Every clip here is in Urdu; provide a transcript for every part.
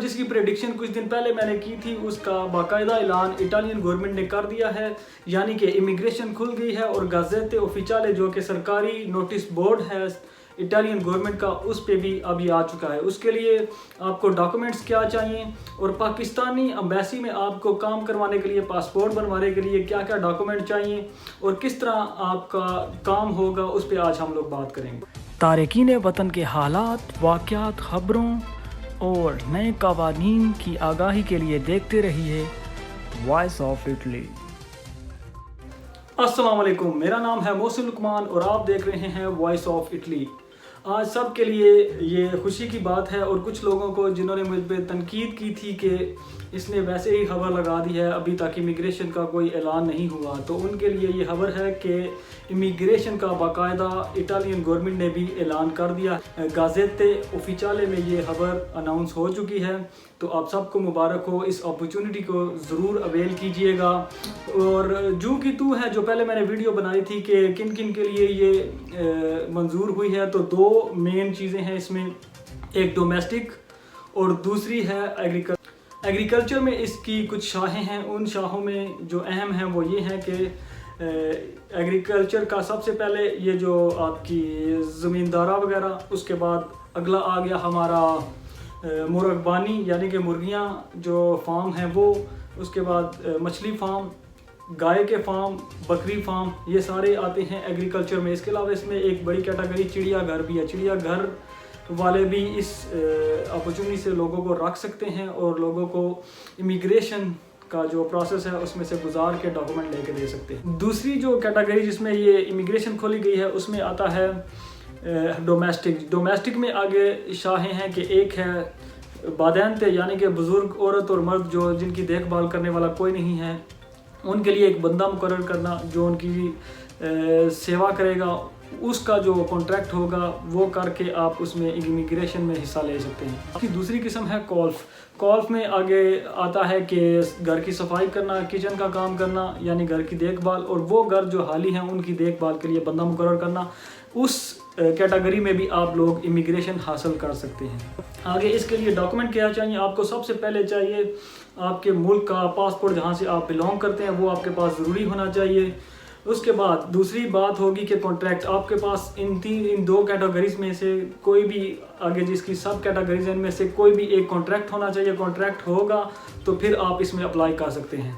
جس کی پریڈکشن کچھ دن پہلے میں نے کی تھی اس کا باقاعدہ اعلان اٹالین گورنمنٹ نے کر دیا ہے، یعنی کہ امیگریشن کھل گئی ہے اور گازیتے اوفیشیالے جو کہ سرکاری نوٹس بورڈ ہے اٹالین گورنمنٹ کا، اس پہ بھی ابھی آ چکا ہے۔ اس کے لیے آپ کو ڈاکومنٹس کیا چاہیے اور پاکستانی امبیسی میں آپ کو کام کروانے کے لیے، پاسپورٹ بنوانے کے لیے کیا کیا ڈاکومنٹ چاہیے اور کس طرح آپ کا کام ہوگا، اس پہ آج ہم لوگ بات کریں گے۔ تارکین وطن کے حالات، واقعات، خبروں اور نئے قوانین کی آگاہی کے لیے دیکھتے رہیے وائس آف اٹلی۔ السلام علیکم، میرا نام ہے محسن لقمان اور آپ دیکھ رہے ہیں وائس آف اٹلی۔ آج سب کے لیے یہ خوشی کی بات ہے، اور کچھ لوگوں کو جنہوں نے مجھ پہ تنقید کی تھی کہ اس نے ویسے ہی خبر لگا دی ہے، ابھی تک امیگریشن کا کوئی اعلان نہیں ہوا، تو ان کے لیے یہ خبر ہے کہ امیگریشن کا باقاعدہ اٹالین گورنمنٹ نے بھی اعلان کر دیا۔ گازیتے اوفیشیالے میں یہ خبر اناؤنس ہو چکی ہے، تو آپ سب کو مبارک ہو، اس اپرچونٹی کو ضرور اویل کیجئے گا۔ اور جو کی تو ہے، جو پہلے میں نے ویڈیو بنائی تھی کہ کن کن کے لیے یہ منظور ہوئی ہے، تو دو مین چیزیں ہیں اس میں، ایک ڈومیسٹک اور دوسری ہے ایگریکلچر میں اس کی کچھ شاخیں ہیں۔ ان شاخوں میں جو اہم ہیں وہ یہ ہیں کہ ایگریکلچر کا سب سے پہلے یہ جو آپ کی زمیندارہ وغیرہ، اس کے بعد اگلا آ گیا ہمارا مرغبانی یعنی کہ مرغیاں جو فارم ہیں وہ، اس کے بعد مچھلی فارم، گائے کے فارم، بکری فارم، یہ سارے آتے ہیں ایگریکلچر میں۔ اس کے علاوہ اس میں ایک بڑی کیٹیگری چڑیا گھر بھی ہے۔ چڑیا گھر والے بھی اس اپرچونٹی سے لوگوں کو رکھ سکتے ہیں اور لوگوں کو امیگریشن کا جو پروسیس ہے اس میں سے گزار کے ڈاکومنٹ لے کے دے سکتے ہیں۔ دوسری جو کیٹیگری جس میں یہ امیگریشن کھولی گئی ہے اس میں آتا ہے ڈومیسٹک۔ ڈومیسٹک میں آگے شاخیں ہیں کہ ایک ہے بادینتے یعنی کہ بزرگ عورت اور مرد جو جن کی دیکھ بھال کرنے والا کوئی نہیں ہے، ان کے لیے ایک بندہ مقرر کرنا جو ان کی سیوا کرے گا، اس کا جو کانٹریکٹ ہوگا وہ کر کے آپ اس میں امیگریشن میں حصہ لے سکتے ہیں۔ اس کی دوسری قسم ہے کولف۔ کولف میں آگے آتا ہے کہ گھر کی صفائی کرنا، کچن کا کام کرنا یعنی گھر کی دیکھ بھال، اور وہ گھر جو حالی ہیں ان کی دیکھ بھال کے لیے بندہ مقرر کرنا۔ اس کیٹیگری میں بھی آپ لوگ امیگریشن حاصل کر سکتے ہیں۔ آگے اس کے لیے ڈاکومنٹ کیا چاہیے؟ آپ کو سب سے پہلے چاہیے آپ کے ملک کا پاسپورٹ، جہاں سے آپ بلونگ کرتے ہیں وہ آپ کے پاس ضروری ہونا چاہیے۔ اس کے بعد دوسری بات ہوگی کہ کانٹریکٹ آپ کے پاس ان دو کیٹیگریز میں سے کوئی بھی، آگے جس کی سب کیٹیگریز ہیں ان میں سے کوئی بھی ایک کانٹریکٹ ہونا چاہیے۔ کانٹریکٹ ہوگا تو پھر آپ اس میں اپلائی کر سکتے ہیں۔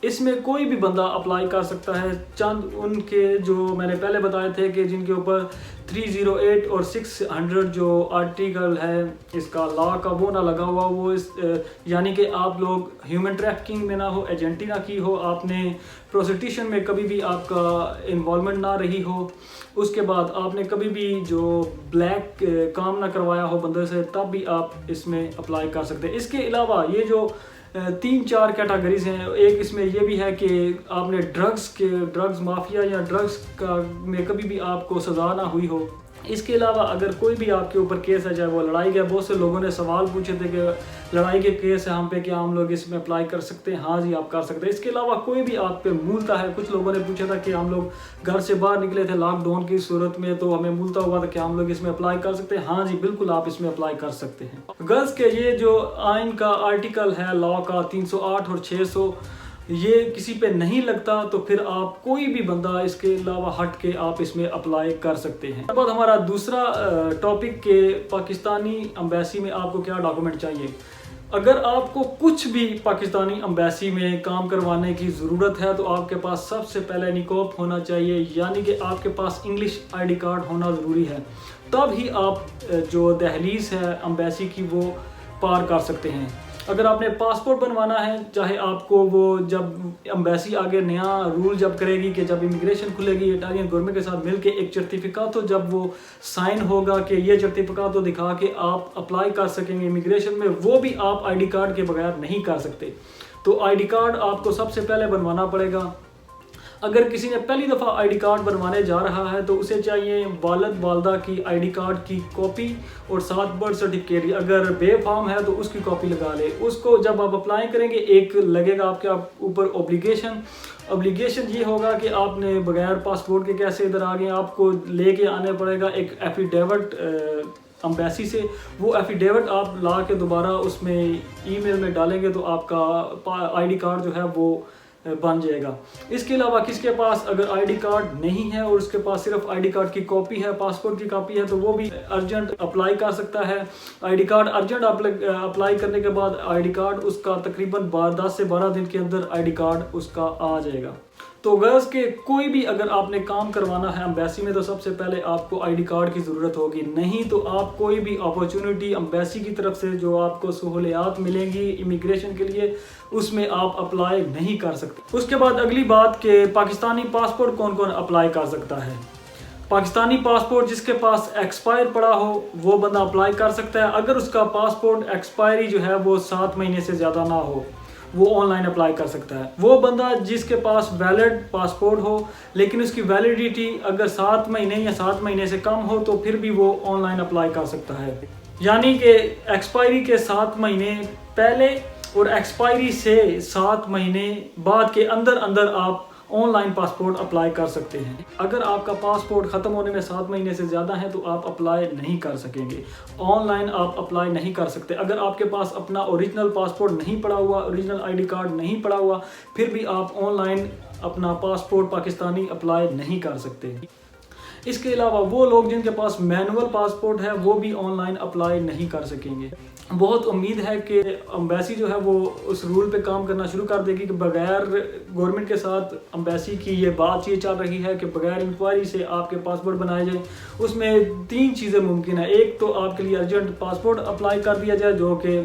اس میں کوئی بھی بندہ اپلائی کر سکتا ہے، چند ان کے جو میں نے پہلے بتائے تھے کہ جن کے اوپر 308 اور 600 جو آرٹیکل ہے اس کا لا کا وہ نہ لگا ہوا، وہ یعنی کہ آپ لوگ ہیومن ٹریفکنگ میں نہ ہو، ایجنٹی نہ کی ہو، آپ نے پروسٹیوشن میں کبھی بھی آپ کا انوالومنٹ نہ رہی ہو، اس کے بعد آپ نے کبھی بھی جو بلیک کام نہ کروایا ہو بندے سے، تب بھی آپ اس میں اپلائی کر سکتے ہیں۔ اس کے علاوہ یہ جو 3-4 کیٹیگریز ہیں، ایک اس میں یہ بھی ہے کہ آپ نے ڈرگز مافیا یا ڈرگز کا میں کبھی بھی آپ کو سزا نہ ہوئی ہو۔ اس کے علاوہ اگر کوئی بھی آپ کے اوپر کیس ہے، چاہے وہ لڑائی کا، بہت سے لوگوں نے سوال پوچھے تھے کہ لڑائی کے کیس ہے ہم پہ، کیا ہم لوگ اس میں اپلائی کر سکتے ہیں؟ ہاں جی، آپ کر سکتے ہیں۔ اس کے علاوہ کوئی بھی آپ پہ مولتا ہے، کچھ لوگوں نے پوچھا تھا کہ ہم لوگ گھر سے باہر نکلے تھے لاک ڈاؤن کی صورت میں تو ہمیں مولتا ہوا تھا، کیا ہم لوگ اس میں اپلائی کر سکتے ہیں؟ ہاں جی، بالکل آپ اس میں اپلائی کر سکتے ہیں۔ غرض کے یہ جو آئین کا آرٹیکل ہے لا کا 308 اور 600، یہ کسی پہ نہیں لگتا، تو پھر آپ کوئی بھی بندہ اس کے علاوہ ہٹ کے آپ اس میں اپلائی کر سکتے ہیں۔ اس کے بعد ہمارا دوسرا ٹاپک کہ پاکستانی امبیسی میں آپ کو کیا ڈاکومنٹ چاہیے۔ اگر آپ کو کچھ بھی پاکستانی امبیسی میں کام کروانے کی ضرورت ہے تو آپ کے پاس سب سے پہلے نکوپ ہونا چاہیے، یعنی کہ آپ کے پاس انگلش آئی ڈی کارڈ ہونا ضروری ہے، تب ہی آپ جو دہلیز ہے امبیسی کی وہ پار کر سکتے ہیں۔ اگر آپ نے پاسپورٹ بنوانا ہے، چاہے آپ کو وہ جب امبیسی آگے نیا رول جب کرے گی کہ جب امیگریشن کھلے گی اٹالین گورنمنٹ کے ساتھ مل کے ایک سرٹیفکیٹ، تو جب وہ سائن ہوگا کہ یہ سرٹیفکیٹ دکھا کے آپ اپلائی کر سکیں گے امیگریشن میں، وہ بھی آپ آئی ڈی کارڈ کے بغیر نہیں کر سکتے۔ تو آئی ڈی کارڈ آپ کو سب سے پہلے بنوانا پڑے گا۔ اگر کسی نے پہلی دفعہ آئی ڈی کارڈ بنوانے جا رہا ہے تو اسے چاہیے والد والدہ کی آئی ڈی کارڈ کی کاپی اور ساتھ برتھ سرٹیفکیٹ، اگر بے فارم ہے تو اس کی کاپی لگا لے۔ اس کو جب آپ اپلائی کریں گے ایک لگے گا آپ کے اوپر اوبلیگیشن یہ ہوگا کہ آپ نے بغیر پاسپورٹ کے کیسے ادھر آ گئے، آپ کو لے کے آنے پڑے گا ایک ایفیڈیوٹ امبیسی سے، وہ ایفیڈیوٹ آپ لا کے دوبارہ اس میں ای میل میں ڈالیں گے تو آپ کا آئی ڈی کارڈ جو ہے وہ بن جائے گا۔ اس کے علاوہ کس کے پاس اگر آئی ڈی کارڈ نہیں ہے اور اس کے پاس صرف آئی ڈی کارڈ کی کاپی ہے، پاسپورٹ کی کاپی ہے، تو وہ بھی ارجنٹ اپلائی کر سکتا ہے۔ I D card urgent apply کرنے کے بعد آئی ڈی کارڈ اس کا تقریباً 10 سے 12 دن کے اندر آئی ڈی کارڈ اس کا آ جائے گا۔ تو غرض کہ کوئی بھی اگر آپ نے کام کروانا ہے امبیسی میں تو سب سے پہلے آپ کو آئی ڈی کارڈ کی ضرورت ہوگی، نہیں تو آپ کوئی بھی اپارچونٹی امبیسی کی طرف سے جو آپ کو سہولیات ملیں گی امیگریشن کے لیے اس میں آپ اپلائی نہیں کر سکتے۔ اس کے بعد اگلی بات کہ پاکستانی پاسپورٹ کون کون اپلائی کر سکتا ہے۔ پاکستانی پاسپورٹ جس کے پاس ایکسپائر پڑا ہو وہ بندہ اپلائی کر سکتا ہے، اگر اس کا پاسپورٹ ایکسپائری جو ہے وہ 7 مہینے سے زیادہ نہ ہو وہ آن لائن اپلائی کر سکتا ہے۔ وہ بندہ جس کے پاس ویلڈ پاسپورٹ ہو لیکن اس کی ویلیڈیٹی اگر 7 مہینے یا 7 مہینے سے کم ہو تو پھر بھی وہ آن لائن اپلائی کر سکتا ہے، یعنی کہ ایکسپائری کے 7 مہینے پہلے اور ایکسپائری سے 7 مہینے بعد کے اندر آپ آن لائن پاسپورٹ اپلائی کر سکتے ہیں۔ اگر آپ کا پاسپورٹ ختم ہونے میں 7 مہینے سے زیادہ ہے تو آپ اپلائی نہیں کر سکیں گے، آن لائن آپ اپلائی نہیں کر سکتے۔ اگر آپ کے پاس اپنا اوریجنل پاسپورٹ نہیں پڑا ہوا، اوریجنل آئی ڈی کارڈ نہیں پڑا ہوا، پھر بھی آپ آن لائن اپنا پاسپورٹ پاکستانی اپلائی نہیں کر سکتے۔ اس کے علاوہ وہ لوگ جن کے پاس مینول پاسپورٹ ہے وہ بھی آن لائن اپلائی نہیں کر سکیں گے۔ بہت امید ہے کہ امبیسی جو ہے وہ اس رول پہ کام کرنا شروع کر دے گی کہ بغیر گورنمنٹ کے ساتھ امبیسی کی یہ بات یہ چل رہی ہے کہ بغیر انکوائری سے آپ کے پاسپورٹ بنائے جائیں۔ اس میں 3 چیزیں ممکن ہیں، ایک تو آپ کے لیے ارجنٹ پاسپورٹ اپلائی کر دیا جائے جو کہ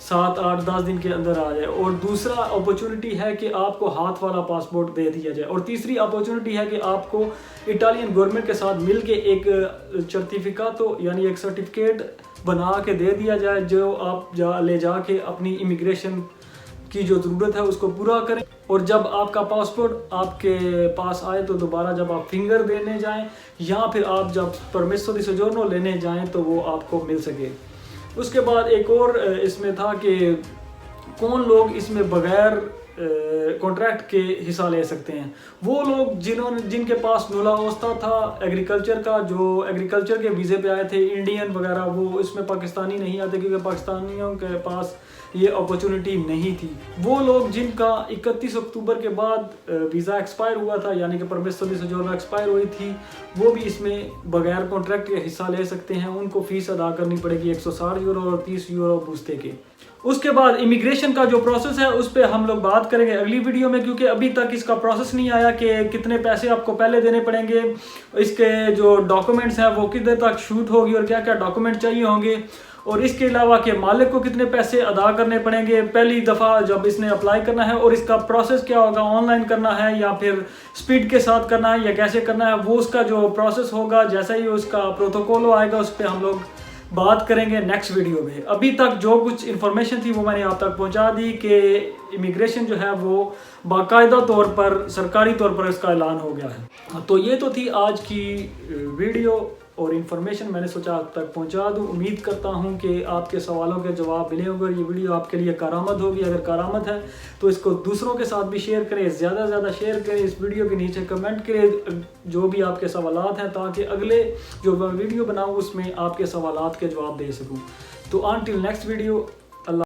7, 8, 10 دن کے اندر آ جائے، اور دوسرا اپرچونٹی ہے کہ آپ کو ہاتھ والا پاسپورٹ دے دیا جائے، اور تیسری اپرچونٹی ہے کہ آپ کو اٹالین گورنمنٹ کے ساتھ مل کے ایک سرٹیفکیٹو یعنی ایک سرٹیفکیٹ بنا کے دے دیا جائے جو آپ لے جا کے اپنی امیگریشن کی جو ضرورت ہے اس کو پورا کریں، اور جب آپ کا پاسپورٹ آپ کے پاس آئے تو دوبارہ جب آپ فنگر دینے جائیں یا پھر آپ جب پرمیسو دی سوجورنو لینے جائیں تو وہ آپ کو مل سکے۔ اس کے بعد ایک اور اس میں تھا کہ کون لوگ اس میں بغیر کانٹریکٹ کے حصہ لے سکتے ہیں۔ وہ لوگ جن کے پاس نولا اوستا تھا ایگریکلچر کا، جو ایگریکلچر کے ویزے پہ آئے تھے، انڈین وغیرہ، وہ اس میں پاکستانی نہیں آتے کیونکہ پاکستانیوں کے پاس یہ اپرچونٹی نہیں تھی۔ وہ لوگ جن کا 31 اکتوبر کے بعد ویزا ایکسپائر ہوا تھا یعنی کہ پرمیسو دی سوجورنو ایکسپائر ہوئی تھی، وہ بھی اس میں بغیر کانٹریکٹ کے حصہ لے سکتے ہیں۔ ان کو فیس ادا کرنی پڑے گی 160 یورو اور 30 یورو بوستے کے۔ اس کے بعد امیگریشن کا جو پروسیس ہے اس پہ ہم لوگ بات کریں گے اگلی ویڈیو میں، کیونکہ ابھی تک اس کا پروسیس نہیں آیا کہ کتنے پیسے آپ کو پہلے دینے پڑیں گے، اس کے جو ڈاکومنٹس ہیں وہ کتنے تک شوٹ ہوگی اور کیا کیا ڈاکومنٹ چاہیے ہوں گے، اور اس کے علاوہ کہ مالک کو کتنے پیسے ادا کرنے پڑیں گے پہلی دفعہ جب اس نے اپلائی کرنا ہے، اور اس کا پروسیس کیا ہوگا، آن لائن کرنا ہے یا پھر سپیڈ کے ساتھ کرنا ہے یا کیسے کرنا ہے، وہ اس کا جو پروسیس ہوگا جیسا ہی اس کا پروٹوکول آئے گا اس پہ ہم لوگ بات کریں گے نیکسٹ ویڈیو میں۔ ابھی تک جو کچھ انفارمیشن تھی وہ میں نے آپ تک پہنچا دی کہ امیگریشن جو ہے وہ باقاعدہ طور پر سرکاری طور پر اس کا اعلان ہو گیا ہے۔ تو یہ تو تھی آج کی ویڈیو اور انفارمیشن، میں نے سوچا آپ تک پہنچا دوں۔ امید کرتا ہوں کہ آپ کے سوالوں کے جواب ملے ہوں گے اور یہ ویڈیو آپ کے لیے کارآمد ہوگی۔ اگر کارآمد ہے تو اس کو دوسروں کے ساتھ بھی شیئر کریں، زیادہ سے زیادہ شیئر کریں، اس ویڈیو کے نیچے کمنٹ کریں جو بھی آپ کے سوالات ہیں تاکہ اگلے جو میں ویڈیو بناؤں اس میں آپ کے سوالات کے جواب دے سکوں۔ تو انٹل نیکسٹ ویڈیو، اللہ